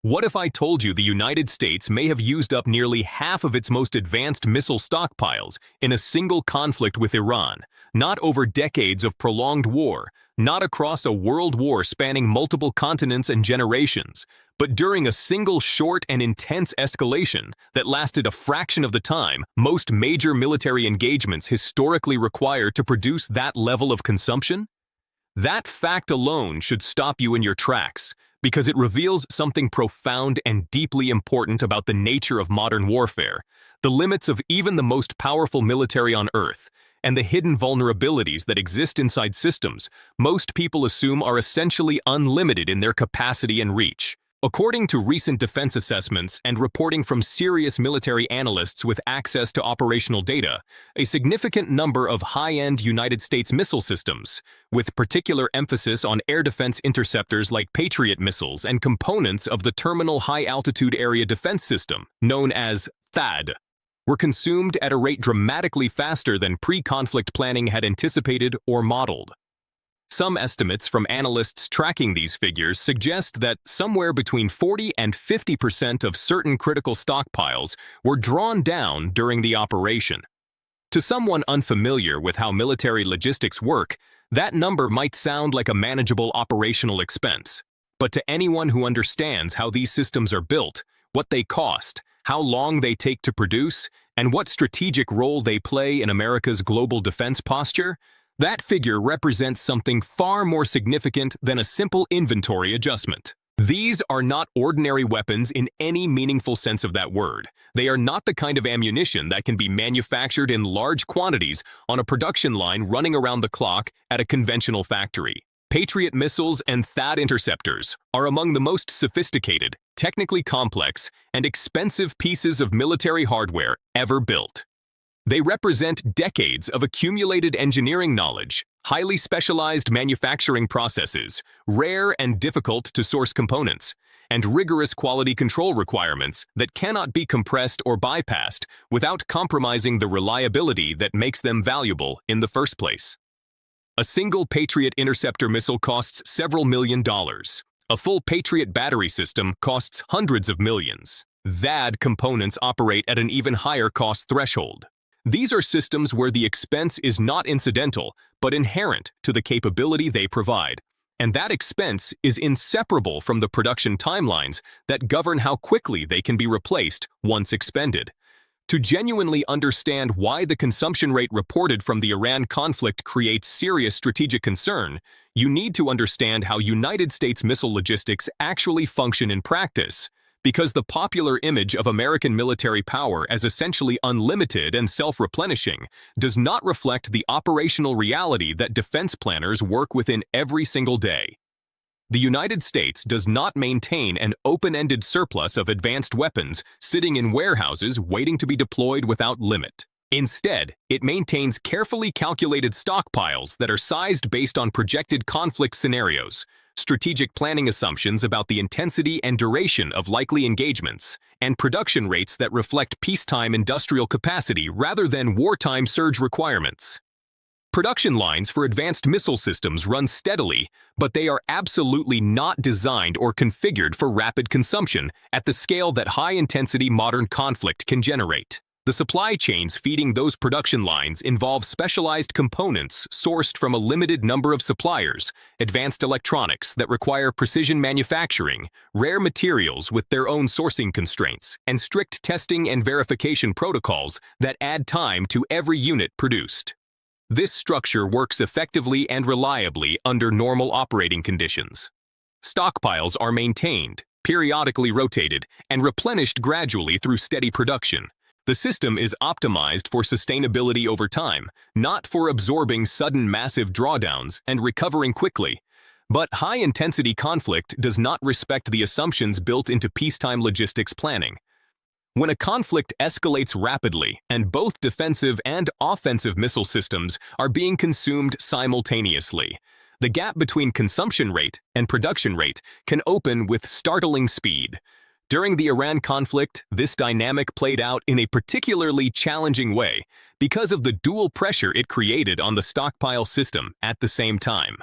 What if I told you the United States may have used up nearly half of its most advanced missile stockpiles in a single conflict with Iran, not over decades of prolonged war, not across a world war spanning multiple continents and generations, but during a single short and intense escalation that lasted a fraction of the time most major military engagements historically require to produce that level of consumption? That fact alone should stop you in your tracks, because it reveals something profound and deeply important about the nature of modern warfare, the limits of even the most powerful military on Earth, and the hidden vulnerabilities that exist inside systems most people assume are essentially unlimited in their capacity and reach. According to recent defense assessments and reporting from serious military analysts with access to operational data, a significant number of high-end United States missile systems, with particular emphasis on air defense interceptors like Patriot missiles and components of the Terminal High Altitude Area Defense System, known as THAAD, were consumed at a rate dramatically faster than pre-conflict planning had anticipated or modeled. Some estimates from analysts tracking these figures suggest that somewhere between 40 and 50% of certain critical stockpiles were drawn down during the operation. To someone unfamiliar with how military logistics work, that number might sound like a manageable operational expense. But to anyone who understands how these systems are built, what they cost, how long they take to produce, and what strategic role they play in America's global defense posture, that figure represents something far more significant than a simple inventory adjustment. These are not ordinary weapons in any meaningful sense of that word. They are not the kind of ammunition that can be manufactured in large quantities on a production line running around the clock at a conventional factory. Patriot missiles and THAAD interceptors are among the most sophisticated, technically complex, and expensive pieces of military hardware ever built. They represent decades of accumulated engineering knowledge, highly specialized manufacturing processes, rare and difficult-to-source components, and rigorous quality control requirements that cannot be compressed or bypassed without compromising the reliability that makes them valuable in the first place. A single Patriot interceptor missile costs several $million. A full Patriot battery system costs hundreds of millions. THAAD components operate at an even higher cost threshold. These are systems where the expense is not incidental, but inherent to the capability they provide. And that expense is inseparable from the production timelines that govern how quickly they can be replaced once expended. To genuinely understand why the consumption rate reported from the Iran conflict creates serious strategic concern, you need to understand how United States missile logistics actually function in practice. Because the popular image of American military power as essentially unlimited and self-replenishing does not reflect the operational reality that defense planners work within every single day. The United States does not maintain an open-ended surplus of advanced weapons sitting in warehouses waiting to be deployed without limit. Instead, it maintains carefully calculated stockpiles that are sized based on projected conflict scenarios, strategic planning assumptions about the intensity and duration of likely engagements, and production rates that reflect peacetime industrial capacity rather than wartime surge requirements. Production lines for advanced missile systems run steadily, but they are absolutely not designed or configured for rapid consumption at the scale that high-intensity modern conflict can generate. The supply chains feeding those production lines involve specialized components sourced from a limited number of suppliers, advanced electronics that require precision manufacturing, rare materials with their own sourcing constraints, and strict testing and verification protocols that add time to every unit produced. This structure works effectively and reliably under normal operating conditions. Stockpiles are maintained, periodically rotated, and replenished gradually through steady production. The system is optimized for sustainability over time, not for absorbing sudden massive drawdowns and recovering quickly. But high-intensity conflict does not respect the assumptions built into peacetime logistics planning. When a conflict escalates rapidly and both defensive and offensive missile systems are being consumed simultaneously, the gap between consumption rate and production rate can open with startling speed. During the Iran conflict, this dynamic played out in a particularly challenging way because of the dual pressure it created on the stockpile system at the same time.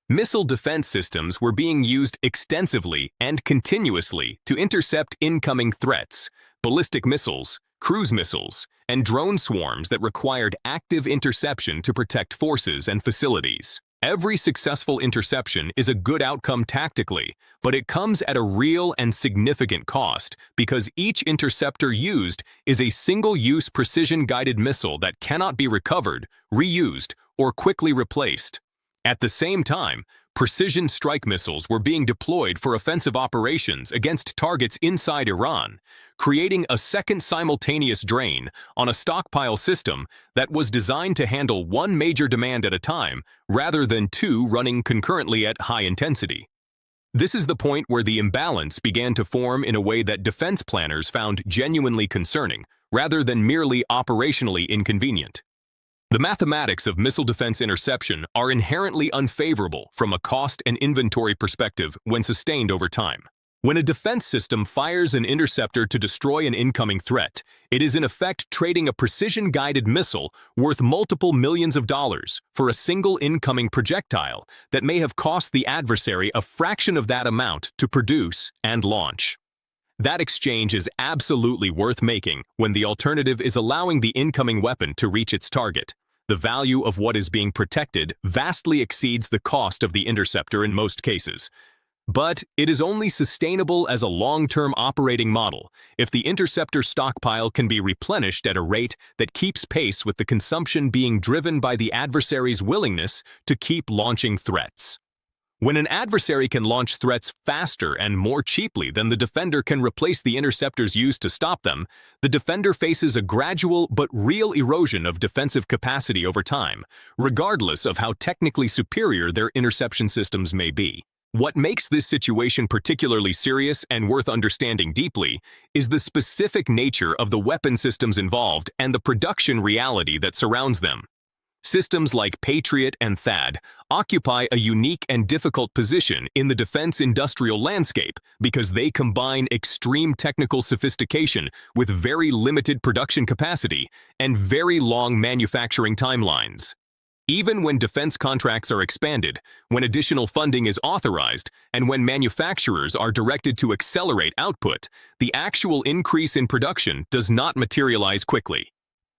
Missile defense systems were being used extensively and continuously to intercept incoming threats, ballistic missiles, cruise missiles, and drone swarms that required active interception to protect forces and facilities. Every successful interception is a good outcome tactically, but it comes at a real and significant cost because each interceptor used is a single-use precision-guided missile that cannot be recovered, reused, or quickly replaced. At the same time, precision strike missiles were being deployed for offensive operations against targets inside Iran, creating a second simultaneous drain on a stockpile system that was designed to handle one major demand at a time rather than two running concurrently at high intensity. This is the point where the imbalance began to form in a way that defense planners found genuinely concerning, rather than merely operationally inconvenient. The mathematics of missile defense interception are inherently unfavorable from a cost and inventory perspective when sustained over time. When a defense system fires an interceptor to destroy an incoming threat, it is in effect trading a precision-guided missile worth multiple millions of dollars for a single incoming projectile that may have cost the adversary a fraction of that amount to produce and launch. That exchange is absolutely worth making when the alternative is allowing the incoming weapon to reach its target. The value of what is being protected vastly exceeds the cost of the interceptor in most cases. But it is only sustainable as a long-term operating model if the interceptor stockpile can be replenished at a rate that keeps pace with the consumption being driven by the adversary's willingness to keep launching threats. When an adversary can launch threats faster and more cheaply than the defender can replace the interceptors used to stop them, the defender faces a gradual but real erosion of defensive capacity over time, regardless of how technically superior their interception systems may be. What makes this situation particularly serious and worth understanding deeply is the specific nature of the weapon systems involved and the production reality that surrounds them. Systems like Patriot and THAAD occupy a unique and difficult position in the defense industrial landscape because they combine extreme technical sophistication with very limited production capacity and very long manufacturing timelines. Even when defense contracts are expanded, when additional funding is authorized, and when manufacturers are directed to accelerate output, the actual increase in production does not materialize quickly.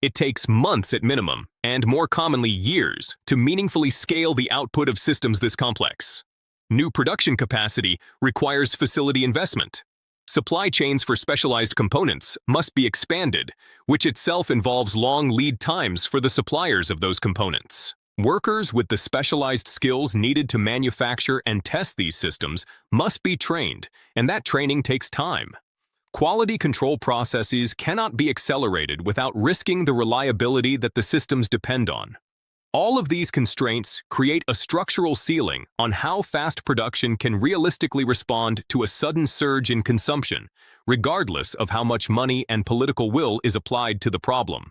It takes months at minimum, and more commonly years, to meaningfully scale the output of systems this complex. New production capacity requires facility investment. Supply chains for specialized components must be expanded, which itself involves long lead times for the suppliers of those components. Workers with the specialized skills needed to manufacture and test these systems must be trained, and that training takes time. Quality control processes cannot be accelerated without risking the reliability that the systems depend on. All of these constraints create a structural ceiling on how fast production can realistically respond to a sudden surge in consumption, regardless of how much money and political will is applied to the problem.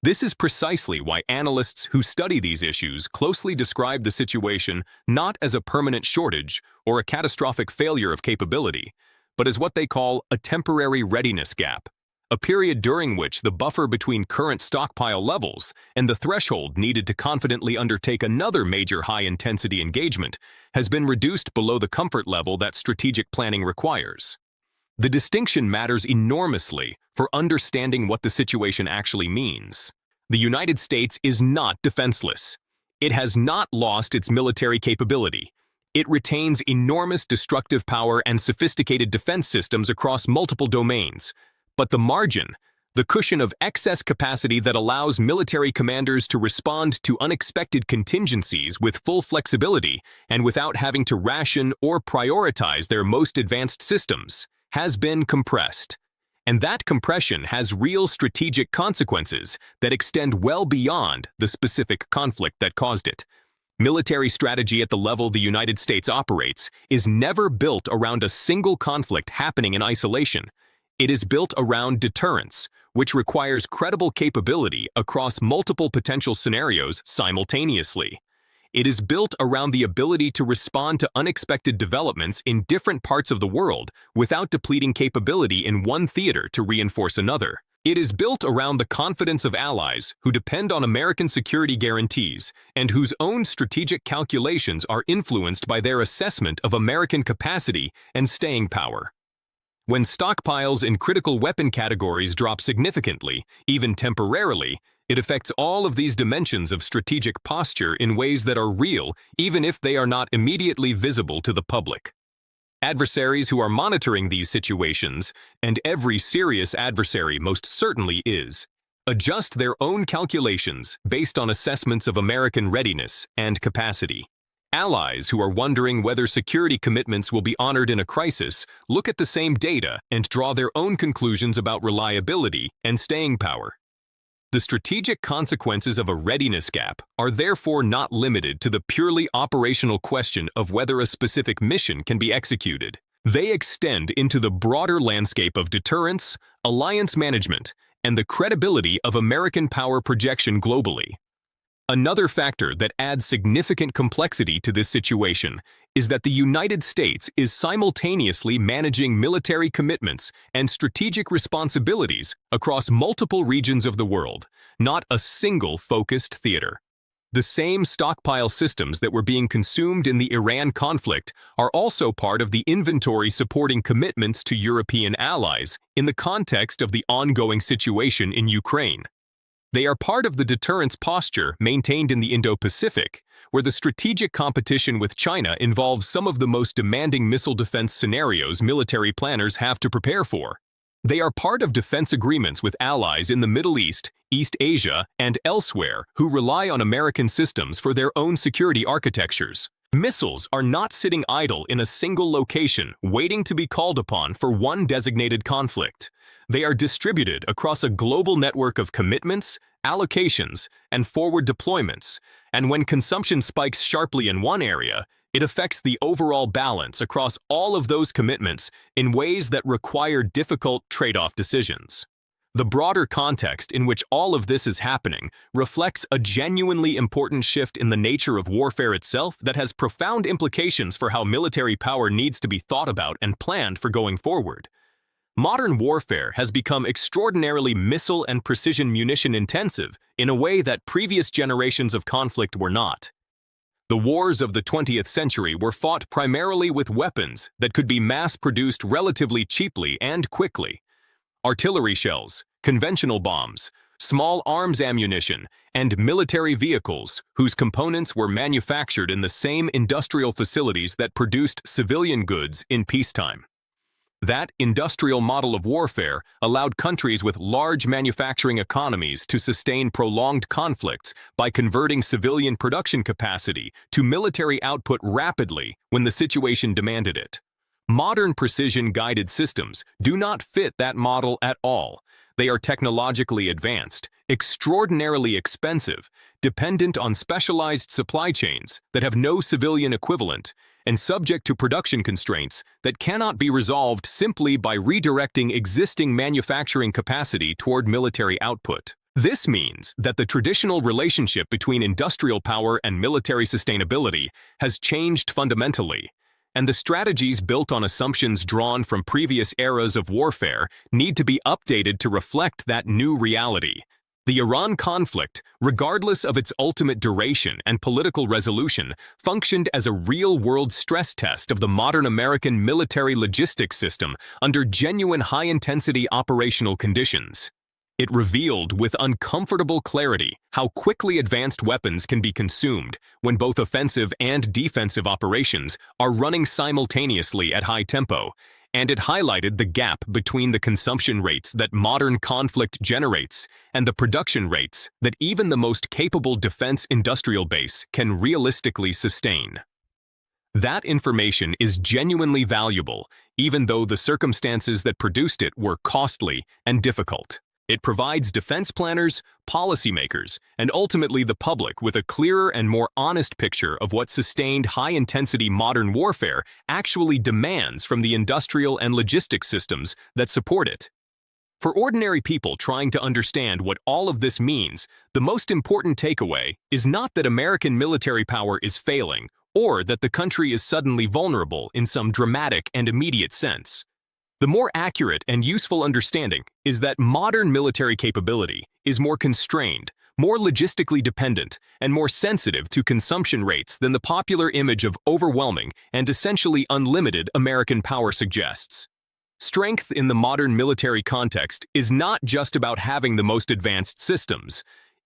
This is precisely why analysts who study these issues closely describe the situation not as a permanent shortage or a catastrophic failure of capability, but as what they call a temporary readiness gap, a period during which the buffer between current stockpile levels and the threshold needed to confidently undertake another major high-intensity engagement has been reduced below the comfort level that strategic planning requires. The distinction matters enormously for understanding what the situation actually means. The United States is not defenseless. It has not lost its military capability. It retains enormous destructive power and sophisticated defense systems across multiple domains. But the margin, the cushion of excess capacity that allows military commanders to respond to unexpected contingencies with full flexibility and without having to ration or prioritize their most advanced systems, has been compressed. And that compression has real strategic consequences that extend well beyond the specific conflict that caused it. Military strategy at the level the United States operates is never built around a single conflict happening in isolation. It is built around deterrence, which requires credible capability across multiple potential scenarios simultaneously. It is built around the ability to respond to unexpected developments in different parts of the world without depleting capability in one theater to reinforce another. It is built around the confidence of allies who depend on American security guarantees and whose own strategic calculations are influenced by their assessment of American capacity and staying power. When stockpiles in critical weapon categories drop significantly, even temporarily, it affects all of these dimensions of strategic posture in ways that are real, even if they are not immediately visible to the public. Adversaries who are monitoring these situations, and every serious adversary most certainly is, adjust their own calculations based on assessments of American readiness and capacity. Allies who are wondering whether security commitments will be honored in a crisis look at the same data and draw their own conclusions about reliability and staying power. The strategic consequences of a readiness gap are therefore not limited to the purely operational question of whether a specific mission can be executed. They extend into the broader landscape of deterrence, alliance management, and the credibility of American power projection globally. Another factor that adds significant complexity to this situation is that the United States is simultaneously managing military commitments and strategic responsibilities across multiple regions of the world, not a single focused theater. The same stockpile systems that were being consumed in the Iran conflict are also part of the inventory supporting commitments to European allies in the context of the ongoing situation in Ukraine. They are part of the deterrence posture maintained in the Indo-Pacific, where the strategic competition with China involves some of the most demanding missile defense scenarios military planners have to prepare for. They are part of defense agreements with allies in the Middle East, East Asia, and elsewhere who rely on American systems for their own security architectures. Missiles are not sitting idle in a single location, waiting to be called upon for one designated conflict. They are distributed across a global network of commitments, allocations, and forward deployments, and when consumption spikes sharply in one area, it affects the overall balance across all of those commitments in ways that require difficult trade-off decisions. The broader context in which all of this is happening reflects a genuinely important shift in the nature of warfare itself that has profound implications for how military power needs to be thought about and planned for going forward. Modern warfare has become extraordinarily missile and precision munition intensive in a way that previous generations of conflict were not. The wars of the 20th century were fought primarily with weapons that could be mass-produced relatively cheaply and quickly. Artillery shells, conventional bombs, small arms ammunition, and military vehicles whose components were manufactured in the same industrial facilities that produced civilian goods in peacetime. That industrial model of warfare allowed countries with large manufacturing economies to sustain prolonged conflicts by converting civilian production capacity to military output rapidly when the situation demanded it. Modern precision-guided systems do not fit that model at all. They are technologically advanced, extraordinarily expensive, dependent on specialized supply chains that have no civilian equivalent, and subject to production constraints that cannot be resolved simply by redirecting existing manufacturing capacity toward military output. This means that the traditional relationship between industrial power and military sustainability has changed fundamentally, and the strategies built on assumptions drawn from previous eras of warfare need to be updated to reflect that new reality. The Iran conflict, regardless of its ultimate duration and political resolution, functioned as a real-world stress test of the modern American military logistics system under genuine high-intensity operational conditions. It revealed with uncomfortable clarity how quickly advanced weapons can be consumed when both offensive and defensive operations are running simultaneously at high tempo, and it highlighted the gap between the consumption rates that modern conflict generates and the production rates that even the most capable defense industrial base can realistically sustain. That information is genuinely valuable, even though the circumstances that produced it were costly and difficult. It provides defense planners, policymakers, and ultimately the public with a clearer and more honest picture of what sustained high-intensity modern warfare actually demands from the industrial and logistics systems that support it. For ordinary people trying to understand what all of this means, the most important takeaway is not that American military power is failing or that the country is suddenly vulnerable in some dramatic and immediate sense. The more accurate and useful understanding is that modern military capability is more constrained, more logistically dependent, and more sensitive to consumption rates than the popular image of overwhelming and essentially unlimited American power suggests. Strength in the modern military context is not just about having the most advanced systems.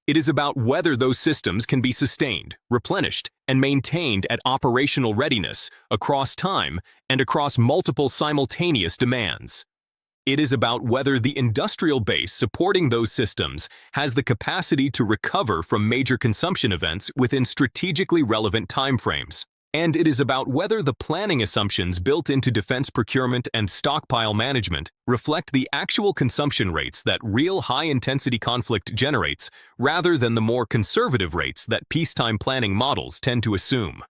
It is about whether those systems can be sustained, replenished, and maintained at operational readiness across time and across multiple simultaneous demands. It is about whether the industrial base supporting those systems has the capacity to recover from major consumption events within strategically relevant timeframes. And it is about whether the planning assumptions built into defense procurement and stockpile management reflect the actual consumption rates that real high-intensity conflict generates, rather than the more conservative rates that peacetime planning models tend to assume.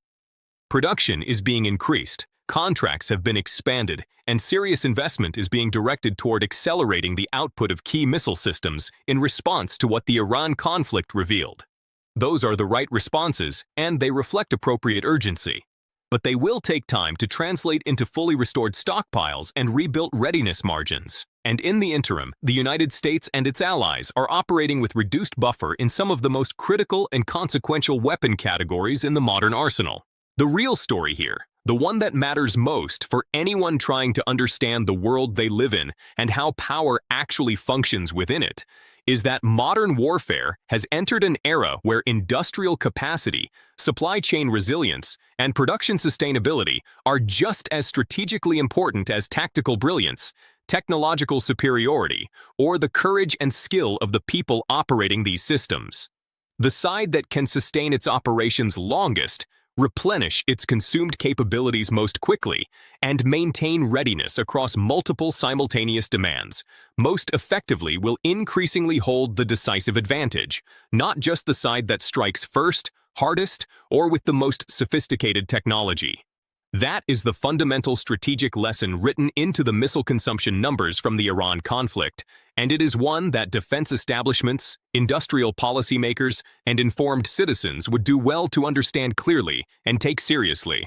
Production is being increased, contracts have been expanded, and serious investment is being directed toward accelerating the output of key missile systems in response to what the Iran conflict revealed. Those are the right responses, and they reflect appropriate urgency. But they will take time to translate into fully restored stockpiles and rebuilt readiness margins. And in the interim, the United States and its allies are operating with reduced buffer in some of the most critical and consequential weapon categories in the modern arsenal. The real story here, the one that matters most for anyone trying to understand the world they live in and how power actually functions within it, is that modern warfare has entered an era where industrial capacity, supply chain resilience, and production sustainability are just as strategically important as tactical brilliance, technological superiority, or the courage and skill of the people operating these systems. The side that can sustain its operations longest, replenish its consumed capabilities most quickly, and maintain readiness across multiple simultaneous demands, most effectively will increasingly hold the decisive advantage, not just the side that strikes first, hardest, or with the most sophisticated technology. That is the fundamental strategic lesson written into the missile consumption numbers from the Iran conflict, and it is one that defense establishments, industrial policymakers, and informed citizens would do well to understand clearly and take seriously.